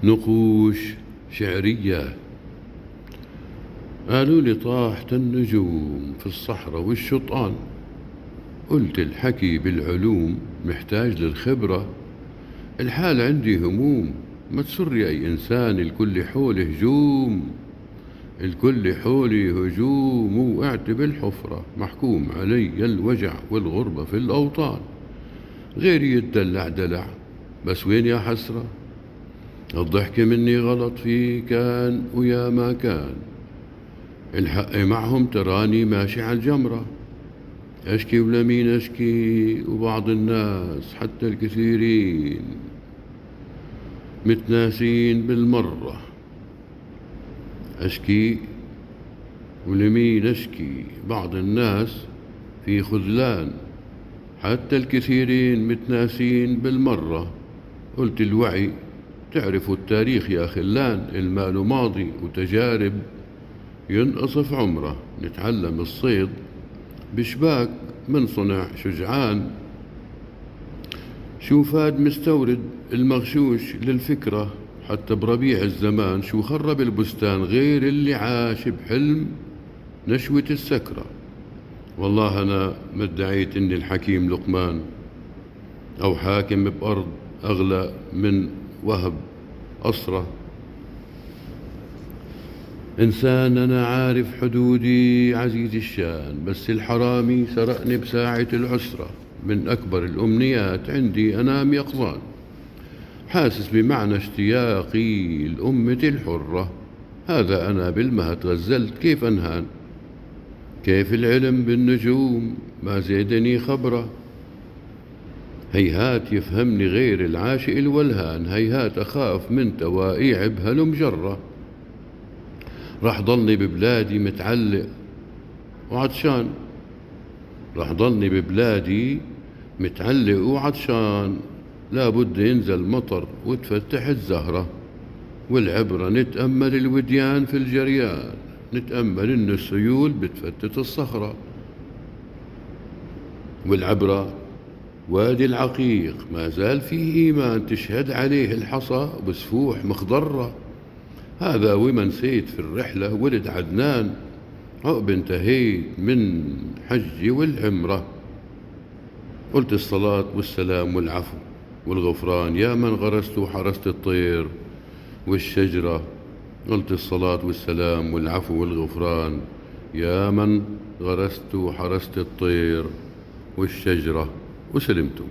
نقوش شعرية. قالوا لي طاحت النجوم في الصحراء والشطآن، قلت الحكي بالعلوم محتاج للخبرة. الحال عندي هموم، ما تسر يا أي إنسان، الكل حولي هجوم، الكل حولي هجوم، وقعت بالحفرة محكوم علي الوجع والغربة في الأوطان. غيري يتدلع دلع، بس وين يا حسرة، الضحك مني غلط في كان ويا ما كان، الحق معهم تراني ماشي على الجمرة. أشكي ولمين أشكي، وبعض الناس حتى الكثيرين متناسين بالمرة. أشكي ولمين أشكي، بعض الناس في خذلان، حتى الكثيرين متناسين بالمرة. قلت الوعي تعرفوا التاريخ يا خلان، المال ماضي وتجارب ينقصف عمره، نتعلم الصيد بشباك من صنع شجعان. شو فاد مستورد المغشوش للفكرة، حتى بربيع الزمان شو خرب البستان، غير اللي عاش بحلم نشوة السكرة. والله أنا ما ادعيت إني الحكيم لقمان، أو حاكم بأرض أغلى من وهب أسرة. إنسان أنا عارف حدودي عزيز الشان، بس الحرامي سرقني بساعة العسرة. من أكبر الأمنيات عندي أنام يقظان، حاسس بمعنى اشتياقي لأمتي الحرة. هذا أنا بالمهد غزلت كيف أنهان، كيف العلم بالنجوم ما زيدني خبرة. هيهات يفهمني غير العاشق الولهان، هيهات أخاف من توائيع بهلم جرة. راح ضلني ببلادي متعلق وعطشان، راح ضلني ببلادي متعلق وعطشان. لابد ينزل مطر وتفتح الزهرة، والعبرة نتأمل الوديان في الجريان، نتأمل إن السيول بتفتت الصخرة. والعبرة وادي العقيق ما زال فيه إيمان، تشهد عليه الحصى بسفوح مخضرة. هذا وما نسيت في الرحلة ولد عدنان، عقب انتهيت من حجي والعمرة. قلت الصلاة والسلام والعفو والغفران، يا من غرست وحرست الطير والشجرة. قلت الصلاة والسلام والعفو والغفران، يا من غرست وحرست الطير والشجرة. وسلمتم.